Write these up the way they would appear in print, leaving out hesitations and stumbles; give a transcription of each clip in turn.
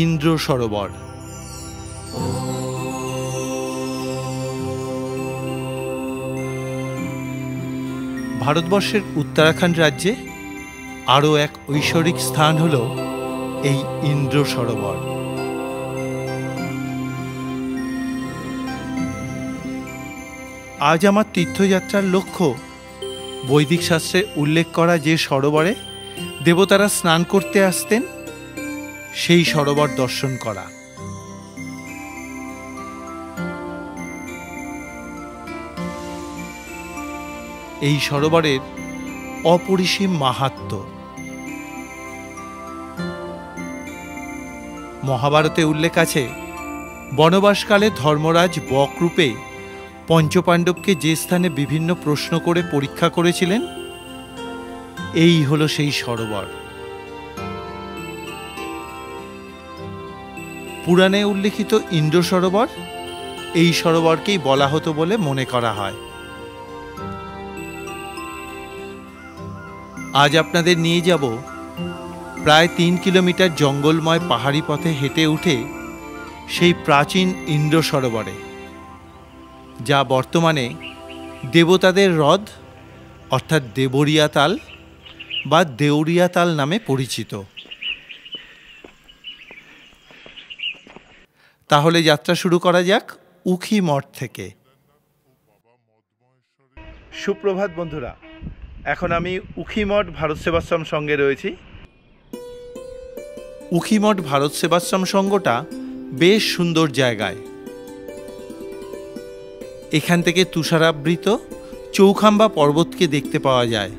ইন্দ্র সরোবর। ভারতবর্ষের উত্তরাখণ্ড রাজ্যে আরও এক ঐশ্বরিক স্থান হল এই ইন্দ্র সরোবর। আজ আমার তীর্থযাত্রার লক্ষ্য বৈদিক শাস্ত্রে উল্লেখ করা যে সরোবরে দেবতারা স্নান করতে আসতেন সেই সরোবর দর্শন করা। এই সরোবরের অপরিসীম মাহাত্ম্য। মহাভারতে উল্লেখ আছে, বনবাসকালে ধর্মরাজ বকরূপে পঞ্চপাণ্ডবকে যে স্থানে বিভিন্ন প্রশ্ন করে পরীক্ষা করেছিলেন, এই হলো সেই সরোবর। পুরাণে উল্লেখিত ইন্দ্র সরোবর এই সরোবরকেই বলা হতো বলে মনে করা হয়। আজ আপনাদের নিয়ে যাব প্রায় ৩ কিলোমিটার জঙ্গলময় পাহাড়ি পথে হেঁটে উঠে সেই প্রাচীন ইন্দ্র সরোবরে, যা বর্তমানে দেবতাদের হ্রদ অর্থাৎ দেবরিয়া তাল বা দেউরিয়া তাল নামে পরিচিত। তাহলে যাত্রা শুরু করা যাক উখি মঠ থেকে। সুপ্রভাত বন্ধুরা, এখন আমি উখি মঠ ভারত সেবাশ্রম সঙ্গে রয়েছি। উখি মঠ ভারত সেবাশ্রম সঙ্গটা বেশ সুন্দর জায়গায়। এখান থেকে তুষারাবৃত চৌখাম্বা পর্বতকে দেখতে পাওয়া যায়।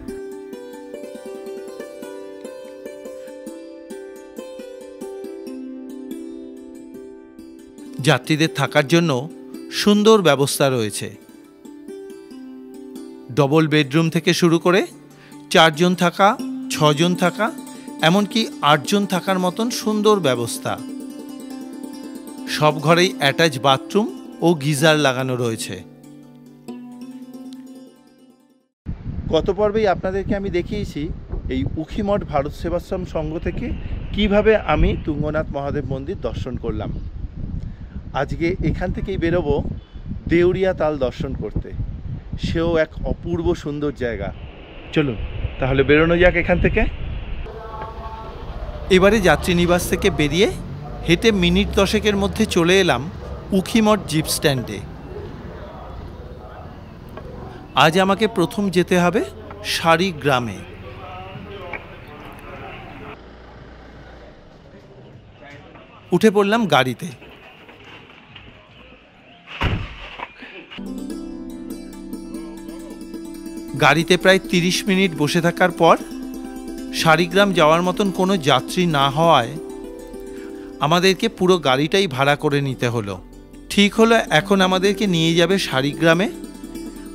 যাত্রীদের থাকার জন্য সুন্দর ব্যবস্থা রয়েছে। ডবল বেডরুম থেকে শুরু করে 4 জন থাকা, 6 জন থাকা, এমনকি 8 জন থাকার মতন সুন্দর ব্যবস্থা। সব ঘরেই অ্যাটাচ বাথরুম ও গিজার লাগানো রয়েছে। গত পর্বেই আপনাদেরকে আমি দেখিয়েছি এই উখি মঠ ভারত সেবাশ্রম সংঘ থেকে কিভাবে আমি তুঙ্গনাথ মহাদেব মন্দির দর্শন করলাম। আজকে এখান থেকেই বেরোবো দেউরিয়া তাল দর্শন করতে। সেও এক অপূর্ব সুন্দর জায়গা। চলুন তাহলে বেরোনো যাক এখান থেকে। এবারে যাত্রী নিবাস থেকে বেরিয়ে হেঁটে মিনিট 10-এর মধ্যে চলে এলাম উখি মঠ জিপ স্ট্যান্ডে। আজ আমাকে প্রথম যেতে হবে সারি গ্রামে। উঠে পড়লাম গাড়িতে। গাড়িতে প্রায় 30 মিনিট বসে থাকার পর সারিগ্রাম যাওয়ার মতন কোনো যাত্রী না হওয়ায় আমাদেরকে পুরো গাড়িটাই ভাড়া করে নিতে হলো। ঠিক হলো এখন আমাদেরকে নিয়ে যাবে সারিগ্রামে,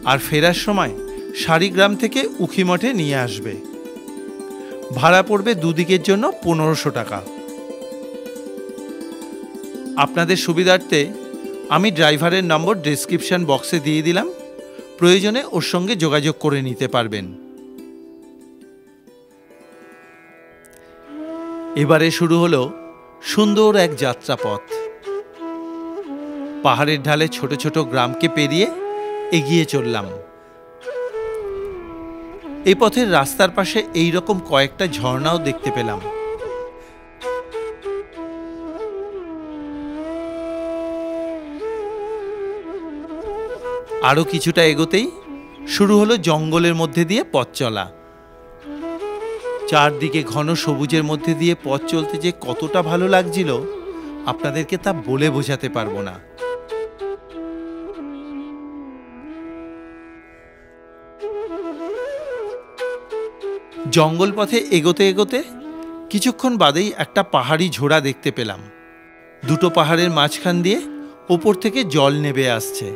আর ফেরার সময় সারিগ্রাম থেকে উখি মঠে নিয়ে আসবে। ভাড়া পড়বে দুদিকের জন্য 1500 টাকা। আপনাদের সুবিধার্থে আমি ড্রাইভারের নম্বর ডেসক্রিপশন বক্সে দিয়ে দিলাম, প্রয়োজনে ওর সঙ্গে যোগাযোগ করে নিতে পারবেন। এবারে শুরু হলো সুন্দর এক যাত্রাপথ। পাহাড়ের ঢালে ছোট ছোট গ্রামকে পেরিয়ে এগিয়ে চললাম। এই পথের রাস্তার পাশে এই রকম কয়েকটা ঝর্ণাও দেখতে পেলাম। আরো কিছুটা এগোতেই শুরু হলো জঙ্গলের মধ্যে দিয়ে পথ চলা। চারদিকে ঘন সবুজের মধ্যে দিয়ে পথ চলতে যে কতটা ভালো লাগছিল আপনাদেরকে তা বলে বোঝাতে পারবো না। জঙ্গল পথে এগোতে এগোতে কিছুক্ষণ বাদেই একটা পাহাড়ি ঝোড়া দেখতে পেলাম। দুটো পাহাড়ের মাঝখান দিয়ে ওপর থেকে জল নেমে আসছে।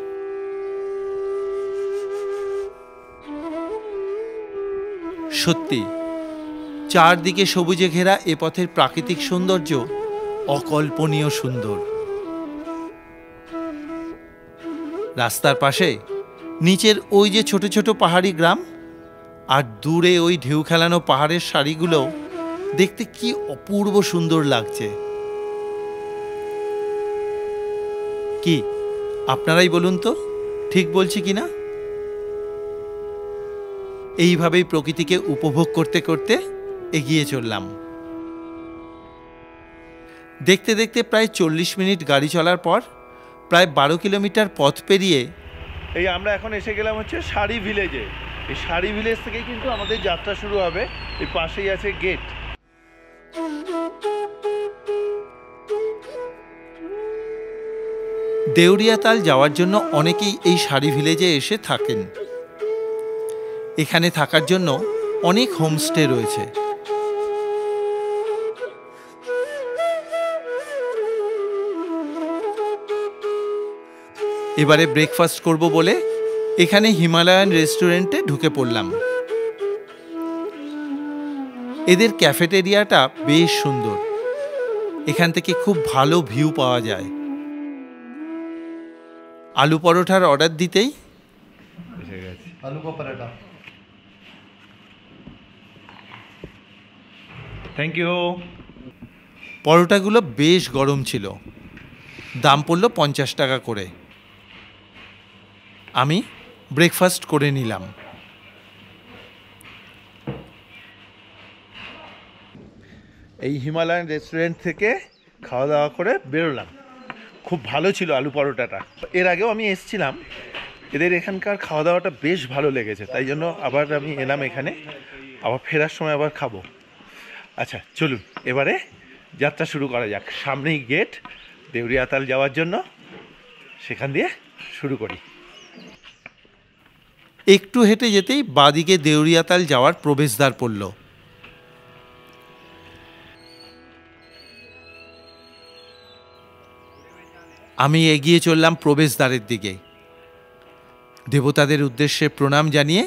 সত্যি চারদিকে সবুজে ঘেরা এ পথের প্রাকৃতিক সৌন্দর্য অকল্পনীয় সুন্দর। রাস্তার পাশে নিচের ওই যে ছোট ছোট পাহাড়ি গ্রাম, আর দূরে ওই ঢেউ খেলানো পাহাড়ের সারিগুলো দেখতে কি অপূর্ব সুন্দর লাগছে। কি আপনারাই বলুন তো, ঠিক বলছি কি না? এইভাবেই প্রকৃতিকে উপভোগ করতে করতে এগিয়ে চললাম। দেখতে দেখতে প্রায় 40 মিনিট গাড়ি চলার পর প্রায় 12 কিলোমিটার পথ পেরিয়ে এই আমরা এখন এসে গেলাম হচ্ছে শাড়ি ভিলেজে। এই শাড়ি ভিলেজ থেকে কিন্তু আমাদের যাত্রা শুরু হবে। এই পাশেই আছে গেট। দেউরিয়াতাল যাওয়ার জন্য অনেকেই এই শাড়ি ভিলেজে এসে থাকেন। এখানে থাকার জন্য অনেক হোমস্টে রয়েছে। এবারে ব্রেকফাস্ট করব বলে এখানে হিমালয়ান রেস্টুরেন্টে ঢুকে পড়লাম। এদের ক্যাফেটেরিয়াটা বেশ সুন্দর, এখান থেকে খুব ভালো ভিউ পাওয়া যায়। আলু পরোটার অর্ডার দিতেই আলু পরোটা, থ্যাংক ইউ। পরোটাগুলো বেশ গরম ছিল, দাম পড়ল 50 টাকা করে। আমি ব্রেকফাস্ট করে নিলাম। এই হিমালয়ান রেস্টুরেন্ট থেকে খাওয়া দাওয়া করে বেরোলাম। খুব ভালো ছিল আলু পরোটাটা। এর আগেও আমি এসেছিলাম, এদের এখানকার খাওয়া দাওয়াটা বেশ ভালো লেগেছে, তাই জন্য আবার আমি এলাম এখানে। আবার ফেরার সময় আবার খাবো। আচ্ছা চলুন এবারে যাত্রা শুরু করা যাক। সামনেই গেট দেউরিয়াতাল যাওয়ার জন্য, সেখান দিয়ে শুরু করি। একটু হেঁটে যেতেই বাঁদিকে দেউরিয়াতাল যাওয়ার প্রবেশদ্বার পড়ল। আমি এগিয়ে চললাম প্রবেশদ্বারের দিকে। দেবতাদের উদ্দেশ্যে প্রণাম জানিয়ে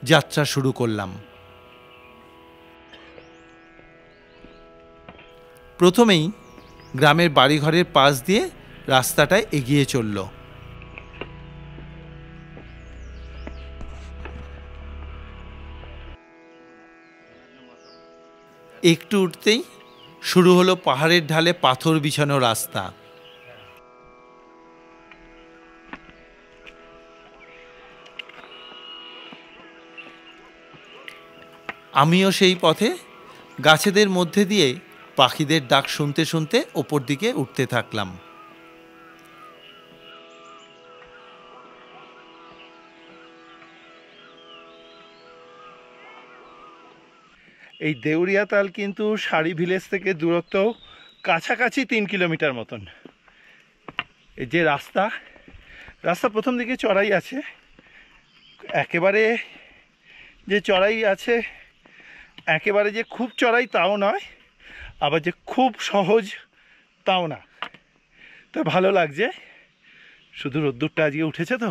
যাত্রা শুরু করলাম। প্রথমেই গ্রামের বাড়িঘরের পাশ দিয়ে রাস্তাটায় এগিয়ে চলল। একটু উঠতেই শুরু হলো পাহাড়ের ঢালে পাথর বিছানো রাস্তা। আমিও সেই পথে গাছেদের মধ্যে দিয়ে পাখিদের ডাক শুনতে শুনতে ওপর দিকে উঠতে থাকলাম। এই দেউরিয়াতাল কিন্তু শাড়ি ভিলেজ থেকে দূরত্ব কাছাকাছি 3 কিলোমিটার মতন। এই যে রাস্তা প্রথম দিকে চড়াই আছে, একেবারে যে চড়াই আছে একেবারে যে খুব চড়াই তাও নয়, আবার যে খুব সহজ তাও না। তো ভালো লাগছে, শুধু রোদ্দুরটা আজকে উঠেছে তো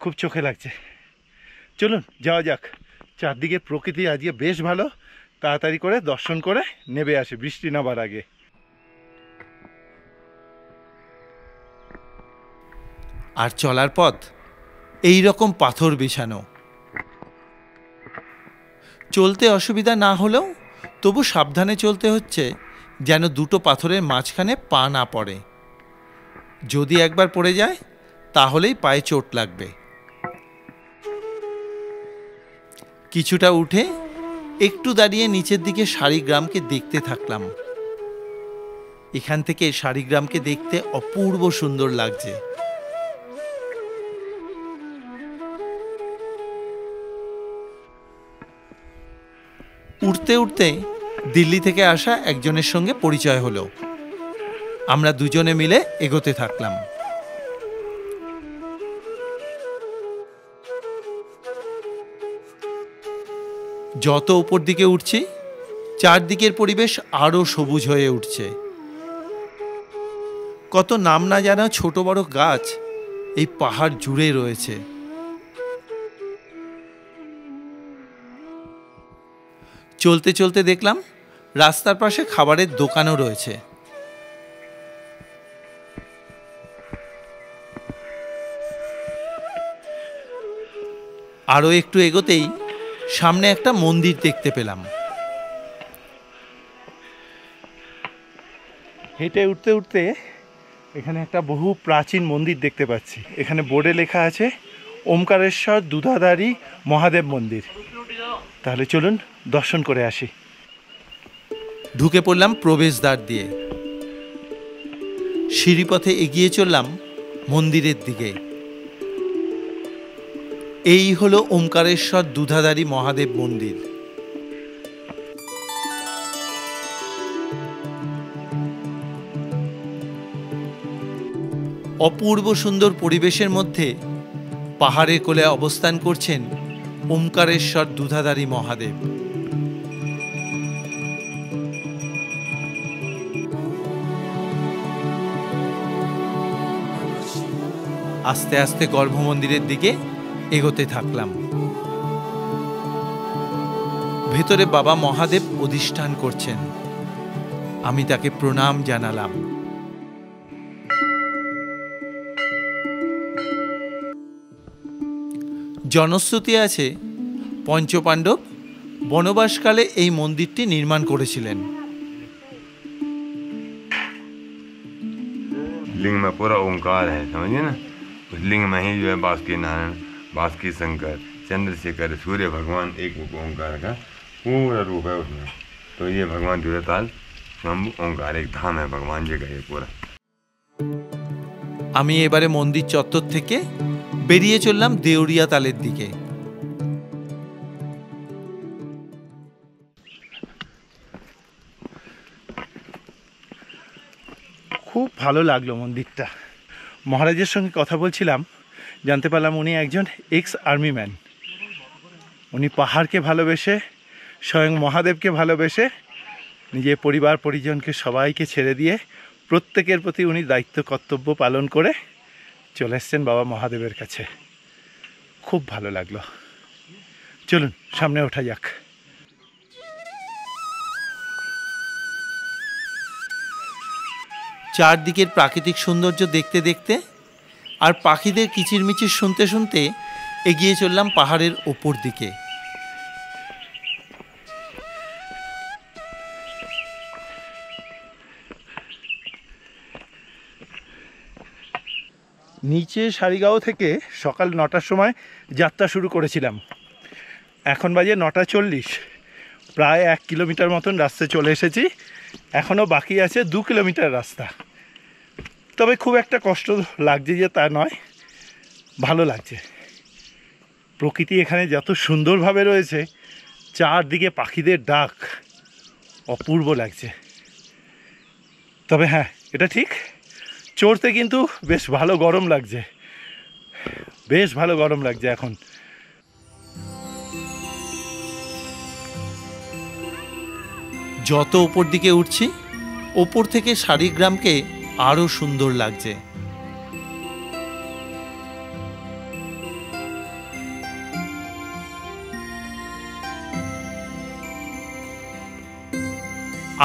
খুব চোখে লাগছে। চলুন যাওয়া যাক। চারদিকে প্রকৃতি আজকে বেশ ভালো, তাড়াতাড়ি করে দর্শন করে নেমে আসে বৃষ্টি নামার আগে। আর চলার পথ এই রকম পাথর বিছানো। চলতে অসুবিধা না হলেও তবু সাবধানে চলতে হচ্ছে, যেন দুটো পাথরের মাঝখানে পা না পড়ে। যদি একবার পড়ে যায় তাহলেই পায়ে চোট লাগবে। কিছুটা উঠে একটু দাঁড়িয়ে নিচের দিকে শাড়িগ্রামকে দেখতে থাকলাম। এখান থেকে শাড়িগ্রামকে দেখতে অপূর্ব সুন্দর লাগছে। উঠতে উঠতে দিল্লি থেকে আসা একজনের সঙ্গে পরিচয় হলো। আমরা দুজনে মিলে এগোতে থাকলাম। যত উপর দিকে উঠছি চারদিকের পরিবেশ আরো সবুজ হয়ে উঠছে। কত নাম না জানা ছোট বড় গাছ এই পাহাড় জুড়ে রয়েছে। চলতে চলতে দেখলাম রাস্তার পাশে খাবারের দোকানও রয়েছে। আরও একটু এগোতেই সামনে একটা মন্দির দেখতে পেলাম। হেঁটে উঠতে উঠতে এখানে একটা বহু প্রাচীন মন্দির দেখতে পাচ্ছি। এখানে বোর্ডে লেখা আছে ওমকারেশ্বর দুধাধারী মহাদেব মন্দির। তাহলে চলুন দর্শন করে আসি। ঢুকে পড়লাম প্রবেশদ্বার দিয়ে, সিঁড়িপথে এগিয়ে চললাম মন্দিরের দিকে। এই হলো ওমকারেশ্বর দুধাধারী মহাদেব মন্দির। অপূর্ব সুন্দর পরিবেশের মধ্যে পাহাড়ের কোলে অবস্থান করছেন ওমকারেশ্বর দুধাধারী মহাদেব। আস্তে আস্তে গর্ভমন্দিরের দিকে এগোতে থাকলাম। ভেতরে বাবা মহাদেব অধিষ্ঠান করছেন। আমি তাকে প্রণাম জানালাম। জনশ্রুতি আছে পঞ্চপাণ্ডব বনবাসকালে এই মন্দিরটি নির্মাণ করেছিলেন। लिंग में पूरा ओंकार है, समझिए ना। उस लिंग में ही जो है बासुकी नारायण, बासुकी शंकर, चंद्रशेखर, सूर्य भगवान एक ओंकार का पूरा रूप है उसमें। तो ये भगवान देवताल स्वयं ओंकार एक धाम है भगवान जी का ये पूरा। আমি এবারে মন্দির চত্বর থেকে বেরিয়ে চললাম দেউরিয়া তালের দিকে। খুব ভালো লাগলো মন্দিরটা। মহারাজের সঙ্গে কথা বলছিলাম, জানতে পারলাম উনি একজন এক্স আর্মি ম্যান। উনি পাহাড়কে ভালোবেসে, স্বয়ং মহাদেবকে ভালোবেসে, নিজের পরিবার পরিজনকে সবাইকে ছেড়ে দিয়ে প্রত্যেকের প্রতি উনি দায়িত্ব কর্তব্য পালন করে চলে এসছেন বাবা মহাদেবের কাছে। খুব ভালো লাগলো। চলুন সামনে ওঠা যাক। চারদিকের প্রাকৃতিক সৌন্দর্য দেখতে দেখতে আর পাখিদের কিচিরমিচির শুনতে শুনতে এগিয়ে চললাম পাহাড়ের ওপর দিকে। নিচে সারিগাঁও থেকে সকাল 9টার সময় যাত্রা শুরু করেছিলাম। এখন বাজে 9:40। প্রায় 1 কিলোমিটার মতন রাস্তায় চলে এসেছি। এখনও বাকি আছে 2 কিলোমিটার রাস্তা। তবে খুব একটা কষ্ট লাগছে যে তা নয়, ভালো লাগছে। প্রকৃতি এখানে যত সুন্দরভাবে রয়েছে, চারদিকে পাখিদের ডাক, অপূর্ব লাগছে। তবে হ্যাঁ, এটা ঠিক, চড়তে কিন্তু বেশ ভালো গরম লাগছে, বেশ ভালো গরম লাগছে এখন। যত ওপর দিকে উঠছি, ওপর থেকে শাড়িগ্রামকে আরো সুন্দর লাগছে।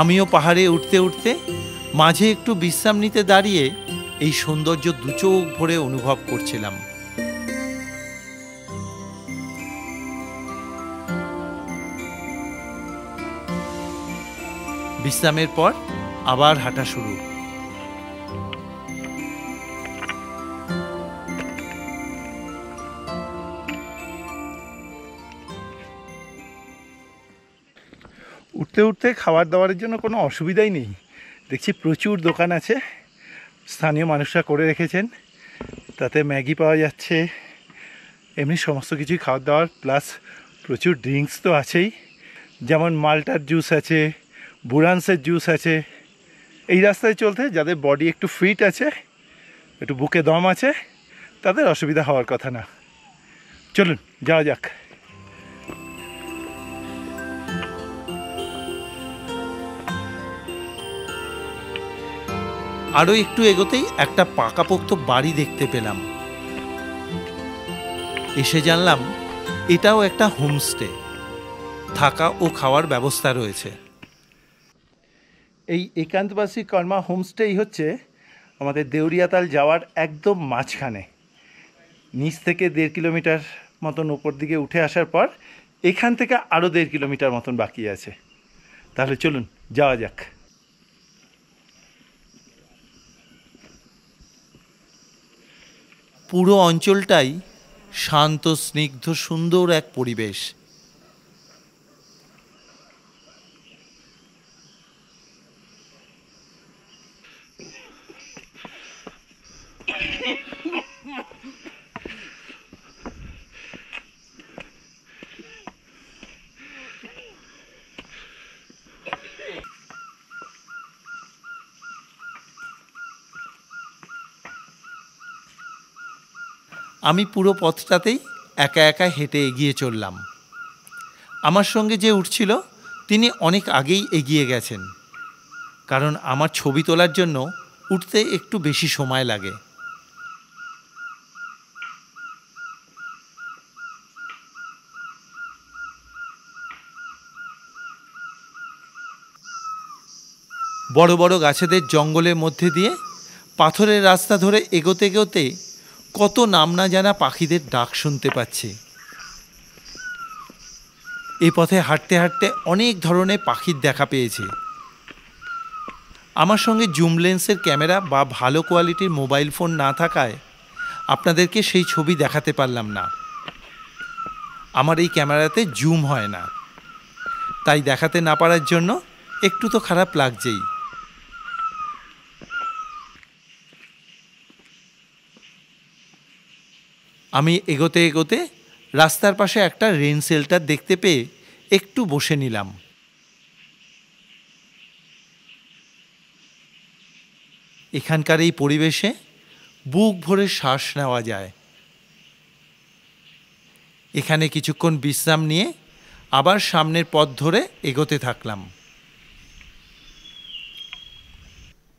আমিও পাহাড়ে উঠতে উঠতে মাঝে একটু বিশ্রাম নিতে দাঁড়িয়ে এই সৌন্দর্য দুচোখ ভরে অনুভব করছিলাম। বিশ্রামের পর আবার হাঁটা শুরু। উঠতে উঠতে খাবার দাবারের জন্য কোনো অসুবিধাই নেই। দেখছি প্রচুর দোকান আছে, স্থানীয় মানুষরা করে রেখেছেন। তাতে ম্যাগি পাওয়া যাচ্ছে, এমনি সমস্ত কিছুই খাবার দাবার, প্লাস প্রচুর ড্রিঙ্কস তো আছেই। যেমন মাল্টার জুস আছে, বুরান্সের জুস আছে। এই রাস্তায় চলতে যাদের বডি একটু ফিট আছে, একটু বুকে দম আছে, তাদের অসুবিধা হওয়ার কথা না। চলুন যাওয়া যাক। আরও একটু এগোতেই একটা পাকাপোক্ত বাড়ি দেখতে পেলাম। এসে জানলাম এটাও একটা হোমস্টে, থাকা ও খাওয়ার ব্যবস্থা রয়েছে। এই একান্তবাসী কর্মা হোমস্টেই হচ্ছে আমাদের দেউরিয়াতাল যাওয়ার একদম মাঝখানে। নিচ থেকে 1.5 কিলোমিটার মতন উপর দিকে উঠে আসার পর এখান থেকে আরও 1.5 কিলোমিটার মতন বাকি আছে। তাহলে চলুন যাওয়া যাক। পুরো অঞ্চলটাই শান্ত, স্নিগ্ধ, সুন্দর এক পরিবেশ। আমি পুরো পথটাতেই একা একা হেঁটে এগিয়ে চললাম। আমার সঙ্গে যে উঠছিল তিনি অনেক আগেই এগিয়ে গেছেন, কারণ আমার ছবি তোলার জন্য উঠতে একটু বেশি সময় লাগে। বড় বড় গাছেদের জঙ্গলের মধ্যে দিয়ে পাথরের রাস্তা ধরে এগোতে এগোতে কত নাম না জানা পাখিদের ডাক শুনতে পাচ্ছি। এই পথে হাঁটতে হাঁটতে অনেক ধরনের পাখির দেখা পেয়েছি। আমার সঙ্গে জুম লেন্সের ক্যামেরা বা ভালো কোয়ালিটির মোবাইল ফোন না থাকায় আপনাদেরকে সেই ছবি দেখাতে পারলাম না। আমার এই ক্যামেরাতে জুম হয় না, তাই দেখাতে না পারার জন্য একটু তো খারাপ লাগছেই। আমি এগোতে এগোতে রাস্তার পাশে একটা রেন শেল্টার দেখতে পেয়ে একটু বসে নিলাম। এখানকার এই পরিবেশে বুক ভরে শ্বাস নেওয়া যায়। এখানে কিছুক্ষণ বিশ্রাম নিয়ে আবার সামনের পথ ধরে এগোতে থাকলাম।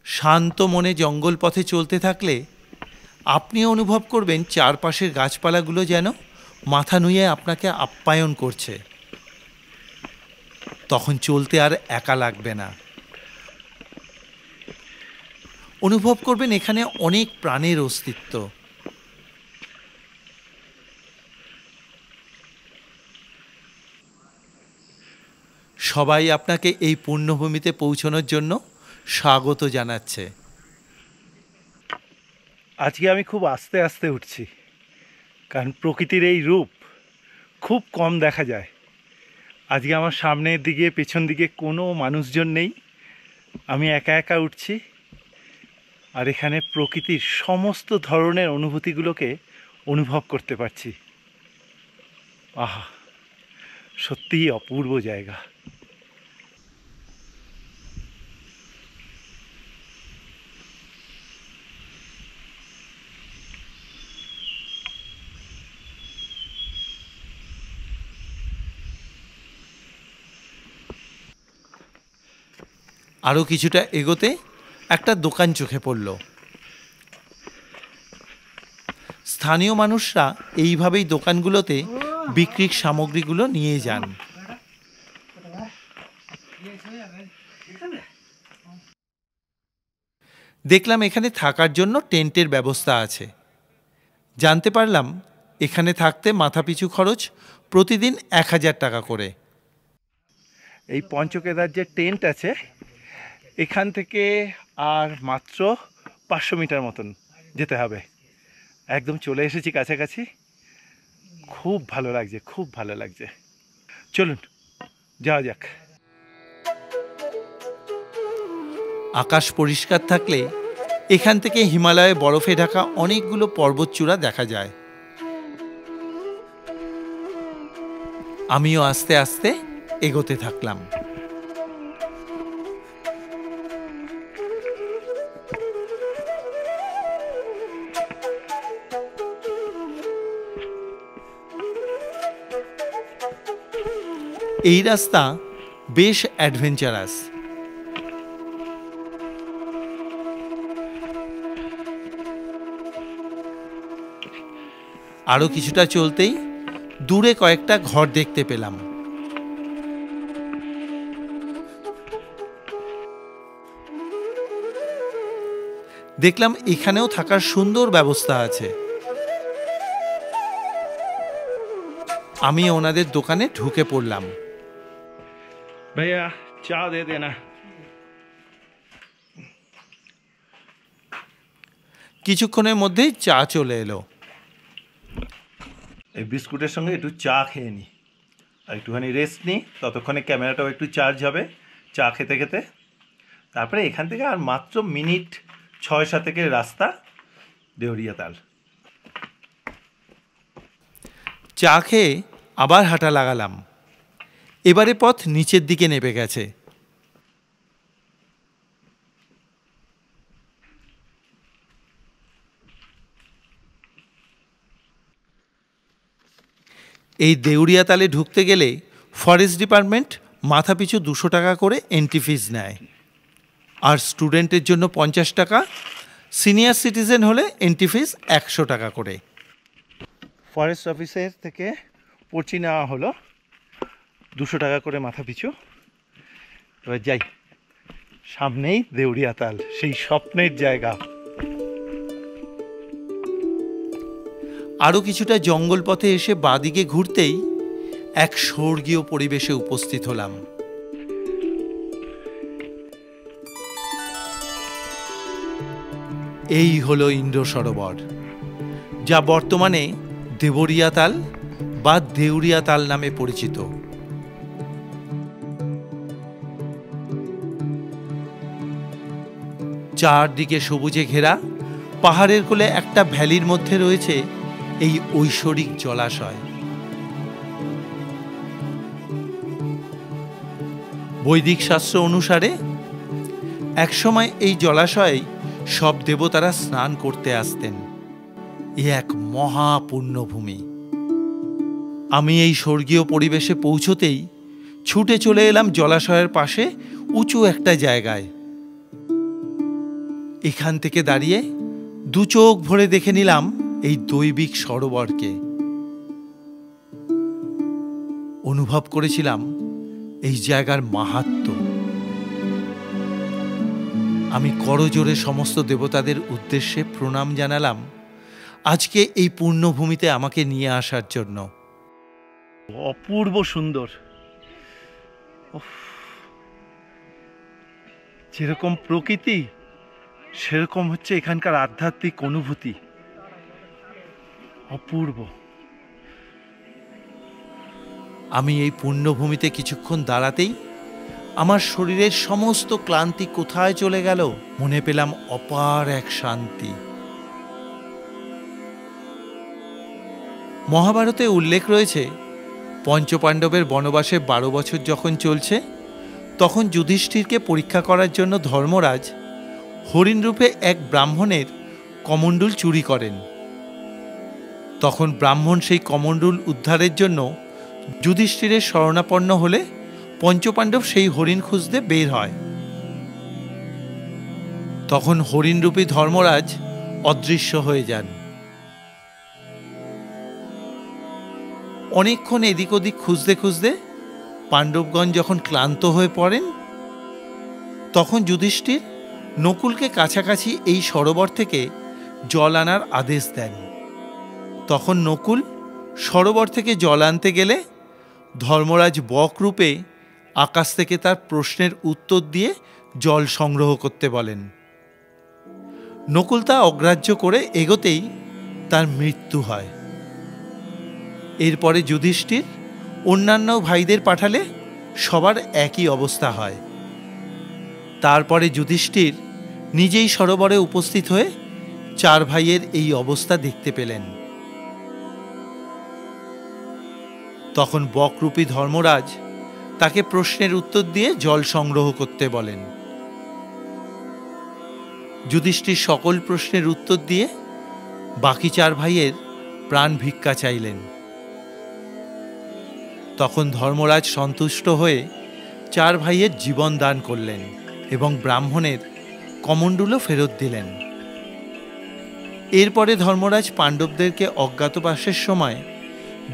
শান্ত মনে জঙ্গল পথে চলতে থাকলে আপনিও অনুভব করবেন চারপাশের গাছপালাগুলো যেন মাথা নুয়ে আপনাকে আপ্যায়ন করছে। তখন চলতে আর একা লাগবে না। অনুভব করবেন এখানে অনেক প্রাণের অস্তিত্ব। সবাই আপনাকে এই পুণ্যভূমিতে পৌঁছানোর জন্য স্বাগত জানাচ্ছে। আজকে আমি খুব আস্তে আস্তে উঠছি, কারণ প্রকৃতির এই রূপ খুব কম দেখা যায়। আজকে আমার সামনের দিকে পেছন দিকে কোনো মানুষজন নেই, আমি একা একা উঠছি আর এখানে প্রকৃতির সমস্ত ধরনের অনুভূতিগুলোকে অনুভব করতে পারছি। আহা, সত্যিই অপূর্ব জায়গা। আরও কিছুটা এগোতে একটা দোকান চোখে পড়ল। স্থানীয় মানুষরা এইভাবেই দোকানগুলোতে বিক্রির সামগ্রীগুলো নিয়ে যান। দেখলাম এখানে থাকার জন্য টেন্টের ব্যবস্থা আছে। জানতে পারলাম এখানে থাকতে মাথাপিছু খরচ প্রতিদিন 1000 টাকা করে। এই পঞ্চকেদার যে টেন্ট আছে এখান থেকে আর মাত্র 500 মিটার মতন যেতে হবে। একদম চলে এসেছি কাছাকাছি। খুব ভালো লাগছে, খুব ভালো লাগছে। চলুন যাওয়া যাক। আকাশ পরিষ্কার থাকলে এখান থেকে হিমালয়ে বরফে ঢাকা অনেকগুলো পর্বতচূড়া দেখা যায়। আমিও আস্তে আস্তে এগোতে থাকলাম। এই রাস্তা বেশ অ্যাডভেঞ্চারাস। আরও কিছুটা চলতেই দূরে কয়েকটা ঘর দেখতে পেলাম। দেখলাম এখানেও থাকার সুন্দর ব্যবস্থা আছে। আমি ওনাদের দোকানে ঢুকে পড়লাম। ভাইয়া চা দে দেনা। কিছুক্ষণের মধ্যেই চা চলে এলো। এই বিস্কুটের সঙ্গে একটু চা খেয়ে নিই, আর একটুখানি রেস্ট নিই, ততক্ষণে ক্যামেরাটাও একটু চার্জ হবে চা খেতে খেতে। তারপরে এখান থেকে আর মাত্র মিনিট 6-7 রাস্তা দেউরিয়াতাল। চা খেয়ে আবার হাঁটা লাগালাম। এবারে পথ নিচের দিকে নেমে গেছে। এই দেউরিয়াতালে ঢুকতে গেলে ফরেস্ট ডিপার্টমেন্ট মাথাপিছু 200 টাকা করে এন্ট্রি ফিজ নেয়, আর স্টুডেন্টের জন্য 50 টাকা, সিনিয়র সিটিজেন হলে এন্ট্রি ফিজ 100 টাকা করে। ফরেস্ট অফিসের থেকে পর্চি নেওয়া হলো 200 টাকা করে মাথা পিছু। এবার যাই, সামনেই দেউরিয়াতাল, সেই স্বপ্নের জায়গা। আরও কিছুটা জঙ্গল পথে এসে বাঁদিকে ঘুরতেই এক স্বর্গীয় পরিবেশে উপস্থিত হলাম। এই হলো ইন্দ্র সরোবর, যা বর্তমানে দেবরিয়াতাল বা দেউরিয়াতাল নামে পরিচিত। চারদিকে সবুজে ঘেরা পাহাড়ের কোলে একটা ভ্যালির মধ্যে রয়েছে এই ঐশ্বরিক জলাশয়। বৈদিক শাস্ত্র অনুসারে একসময় এই জলাশয়ে সব দেবতারা স্নান করতে আসতেন। এ এক মহা পুণ্যভূমি। আমি এই স্বর্গীয় পরিবেশে পৌঁছতেই ছুটে চলে এলাম জলাশয়ের পাশে উঁচু একটা জায়গায়। এখান থেকে দাঁড়িয়ে দু চোখ ভরে দেখে নিলাম এই দৈবিক সরোবরকে। অনুভব করেছিলাম এই জায়গার মাহাত্ম্য। আমি করজোড়ে সমস্ত দেবতাদের উদ্দেশ্যে প্রণাম জানালাম আজকে এই পুণ্যভূমিতে আমাকে নিয়ে আসার জন্য। অপূর্ব সুন্দর। যেরকম প্রকৃতি সেরকম হচ্ছে এখানকার আধ্যাত্মিক অনুভূতি। অপূর্ব। আমি এই পুণ্যভূমিতে কিছুক্ষণ দাঁড়াতেই আমার শরীরের সমস্ত ক্লান্তি কোথায় চলে গেল, মনে পেলাম অপার এক শান্তি। মহাভারতে উল্লেখ রয়েছে, পঞ্চপাণ্ডবের বনবাসে 12 বছর যখন চলছে, তখন যুধিষ্ঠিরকে পরীক্ষা করার জন্য ধর্মরাজ হরিণরূপে এক ব্রাহ্মণের কমণ্ডল চুরি করেন। তখন ব্রাহ্মণ সেই কমণ্ডল উদ্ধারের জন্য যুধিষ্ঠিরের শরণাপন্ন হলে পঞ্চপাণ্ডব সেই হরিণ খুঁজতে বের হয়। তখন হরিণরূপী ধর্মরাজ অদৃশ্য হয়ে যান। অনেকক্ষণ এদিক ওদিক খুঁজতে খুঁজতে পাণ্ডবগণ যখন ক্লান্ত হয়ে পড়েন, তখন যুধিষ্ঠির নকুলকে কাছাকাছি এই সরোবর থেকে জল আনার আদেশ দেন। তখন নকুল সরোবর থেকে জল আনতে গেলে ধর্মরাজ বকরূপে আকাশ থেকে তার প্রশ্নের উত্তর দিয়ে জল সংগ্রহ করতে বলেন। নকুল তা অগ্রাহ্য করে এগোতেই তার মৃত্যু হয়। এরপরে যুধিষ্ঠির অন্যান্য ভাইদের পাঠালে সবার একই অবস্থা হয়। তারপরে যুধিষ্ঠির নিজেই সরোবরে উপস্থিত হয়ে 4 ভাইয়ের এই অবস্থা দেখতে পেলেন। তখন বকরূপী ধর্মরাজ তাকে প্রশ্নের উত্তর দিয়ে জল সংগ্রহ করতে বলেন। যুধিষ্ঠির সকল প্রশ্নের উত্তর দিয়ে বাকি 4 ভাইয়ের প্রাণ ভিক্ষা চাইলেন। তখন ধর্মরাজ সন্তুষ্ট হয়ে 4 ভাইয়ের জীবন দান করলেন এবং ব্রাহ্মণের কমণ্ডলও ফেরত দিলেন। এরপরে ধর্মরাজ পাণ্ডবদেরকে অজ্ঞাতবাসের সময়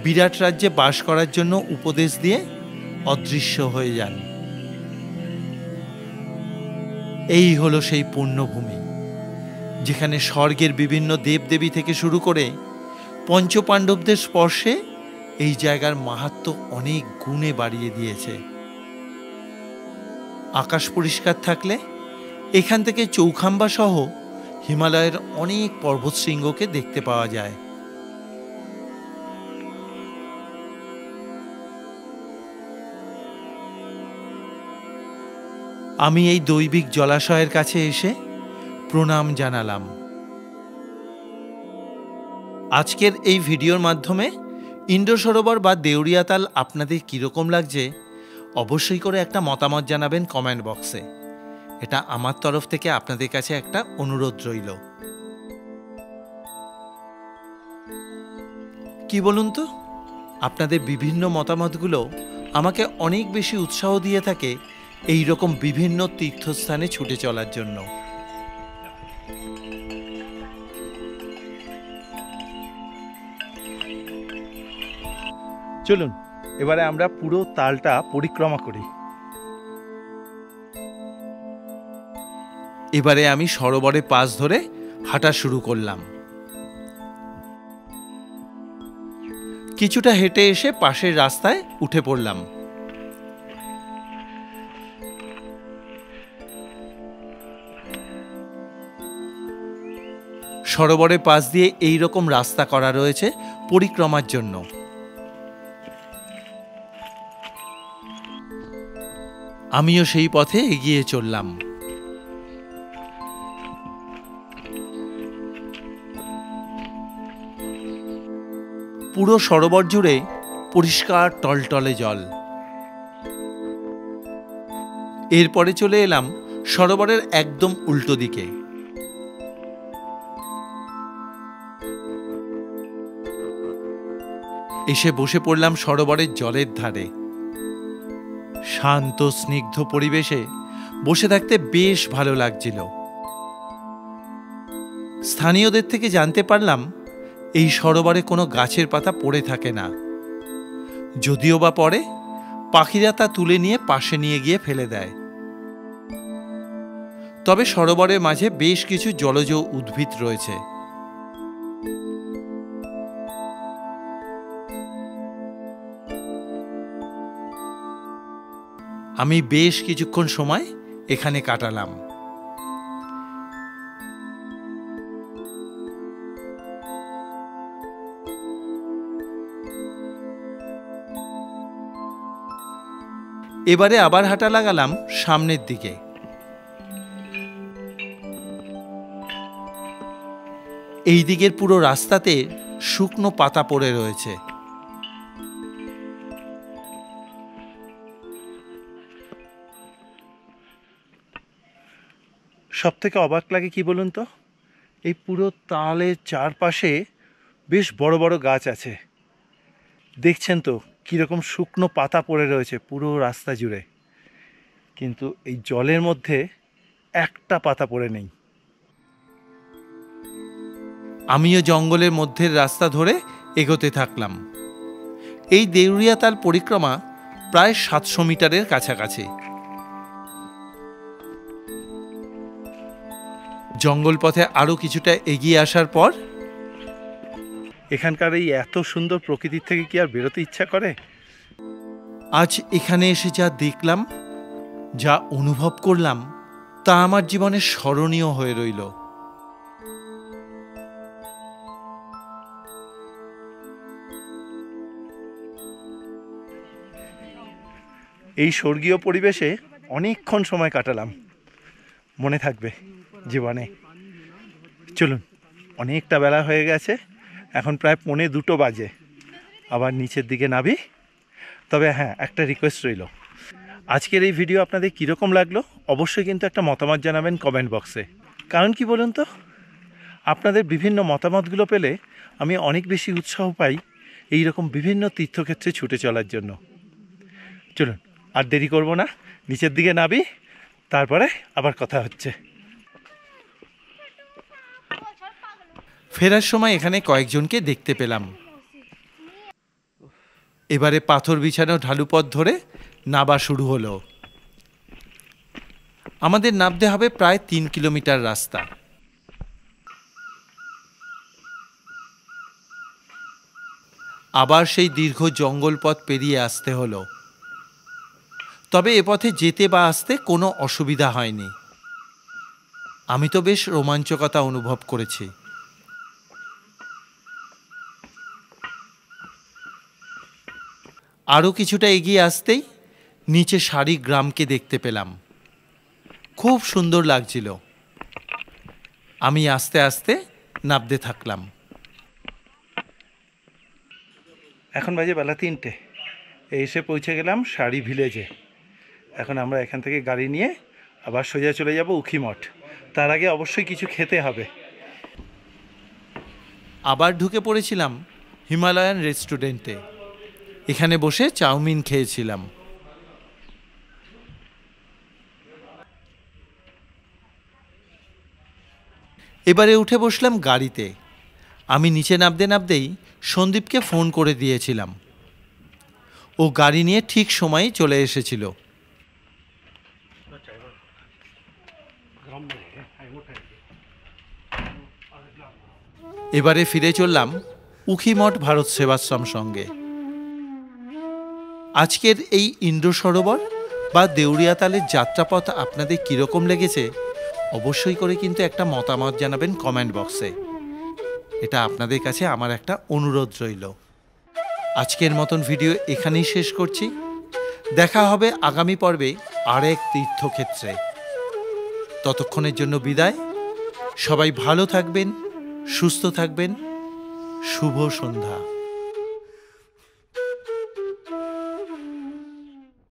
বিরাট রাজ্যে বাস করার জন্য উপদেশ দিয়ে অদৃশ্য হয়ে যান। এই হলো সেই পুণ্যভূমি, যেখানে স্বর্গের বিভিন্ন দেবদেবী থেকে শুরু করে পঞ্চপাণ্ডবদের স্পর্শে এই জায়গার মাহাত্ম্য অনেক গুণে বাড়িয়ে দিয়েছে। আকাশ পরিষ্কার থাকলে এখান থেকে চৌখাম্বা সহ হিমালয়ের অনেক পর্বতশৃঙ্গকে দেখতে পাওয়া যায়। আমি এই দৈবিক জলাশয়ের কাছে এসে প্রণাম জানালাম। আজকের এই ভিডিওর মাধ্যমে ইন্দ্র সরোবর বা দেউরিয়াতাল আপনাদের কীরকম লাগছে অবশ্যই করে একটা মতামত জানাবেন কমেন্ট বক্সে। এটা আমার তরফ থেকে আপনাদের কাছে একটা অনুরোধ রইল। কি বলুন তো, আপনাদের বিভিন্ন মতামতগুলো আমাকে অনেক বেশি উৎসাহ দিয়ে থাকে এই রকম বিভিন্ন তীর্থস্থানে ছুটে চলার জন্য। চলুন এবারে আমরা পুরো তালটা পরিক্রমা করি। এবারে আমি সরোবরের পাশ ধরে হাঁটা শুরু করলাম। কিছুটা হেঁটে এসে পাশের রাস্তায় উঠে পড়লাম। সরোবরের পাশ দিয়ে এই রকম রাস্তা করা রয়েছে পরিক্রমার জন্য। আমিও সেই পথে এগিয়ে চললাম। পুরো সরোবর জুড়ে পরিষ্কার টলটলে জল। এরপরে চলে এলাম সরোবরের একদম উল্টো দিকে। এসে বসে পড়লাম সরোবরের জলের ধারে। শান্ত স্নিগ্ধ পরিবেশে বসে থাকতে বেশ ভালো লাগছিল। স্থানীয়দের থেকে জানতে পারলাম এই সরোবরে কোনো গাছের পাতা পড়ে থাকে না, যদিও বা পড়ে পাখিরা তা তুলে নিয়ে পাশে নিয়ে গিয়ে ফেলে দেয়। তবে সরোবরের মাঝে বেশ কিছু জলজ উদ্ভিদ রয়েছে। আমি বেশ কিছুক্ষণ সময় এখানে কাটালাম। এবারে আবার হাঁটা লাগালাম সামনের দিকে। এই দিকের পুরো রাস্তাতে শুকনো পাতা পড়ে রয়েছে। সব থেকে অবাক লাগে কি বলুন তো, এই পুরো তালের চারপাশে বেশ বড় বড় গাছ আছে। দেখছেন তো কীরকম শুকনো পাতা পড়ে রয়েছে পুরো রাস্তা জুড়ে, কিন্তু এই জলের মধ্যে একটা পাতা পড়ে নেই। আমিও জঙ্গলের মধ্যের রাস্তা ধরে এগোতে থাকলাম। এই দেউরিয়াতাল পরিক্রমা প্রায় 700 মিটারের কাছাকাছি। জঙ্গল পথে আরও কিছুটা এগিয়ে আসার পর এখানকার এই এত সুন্দর প্রকৃতির থেকে কি আর বেরোতে ইচ্ছা করে? আজ এখানে এসে যা দেখলাম, যা অনুভব করলাম, তা আমার জীবনে স্মরণীয় হয়ে রইল। এই স্বর্গীয় পরিবেশে অনেকক্ষণ সময় কাটালাম, মনে থাকবে জীবনে। চলুন, অনেকটা বেলা হয়ে গেছে, এখন প্রায় 1:45 বাজে। আবার নিচের দিকে নামি। তবে হ্যাঁ, একটা রিকোয়েস্ট রইল, আজকের এই ভিডিও আপনাদের কীরকম লাগলো অবশ্যই কিন্তু একটা মতামত জানাবেন কমেন্ট বক্সে। কারণ কি বলুন তো, আপনাদের বিভিন্ন মতামতগুলো পেলে আমি অনেক বেশি উৎসাহ পাই এই রকম বিভিন্ন তীর্থক্ষেত্রে ছুটে চলার জন্য। চলুন আর দেরি করব না, নিচের দিকে নামি, তারপরে আবার কথা হচ্ছে। ফেরার সময় এখানে কয়েকজনকে দেখতে পেলাম। এবারে পাথর বিছানো ঢালুপথ ধরে নাবা শুরু হলো। আমাদের নামতে হবে প্রায় 3 কিলোমিটার রাস্তা। আবার সেই দীর্ঘ জঙ্গল পথ পেরিয়ে আসতে হলো। তবে এ পথে যেতে বা আসতে কোনো অসুবিধা হয়নি। আমি তো বেশ রোমাঞ্চকতা অনুভব করেছি। আরও কিছুটা এগিয়ে আসতেই নিচে শাড়ি গ্রামকে দেখতে পেলাম। খুব সুন্দর লাগছিল। আমি আস্তে আস্তে নামতে থাকলাম। এখন বাজে বেলা 3টে। এসে পৌঁছে গেলাম শাড়ি ভিলেজে। এখন আমরা এখান থেকে গাড়ি নিয়ে আবার সোজা চলে যাব উখিমঠ। তার আগে অবশ্যই কিছু খেতে হবে। আবার ঢুকে পড়েছিলাম হিমালয়ান রেস্টুরেন্টে। এখানে বসে চাউমিন খেয়েছিলাম। এবারে উঠে বসলাম গাড়িতে। আমি নিচে নামতে নামতেই সন্দীপকে ফোন করে দিয়েছিলাম। ও গাড়ি নিয়ে ঠিক সময়েই চলে এসেছিল। এবারে ফিরে চললাম উখিমঠ ভারত সেবাশ্রম সঙ্গে। আজকের এই ইন্দ্র সরোবর বা দেউরিয়াতালের যাত্রাপথ আপনাদের কীরকম লেগেছে অবশ্যই করে কিন্তু একটা মতামত জানাবেন কমেন্ট বক্সে। এটা আপনাদের কাছে আমার একটা অনুরোধ রইল। আজকের মতন ভিডিও এখানেই শেষ করছি। দেখা হবে আগামী পর্বে আরেক তীর্থক্ষেত্রে। ততক্ষণের জন্য বিদায়। সবাই ভালো থাকবেন, সুস্থ থাকবেন। শুভ সন্ধ্যা।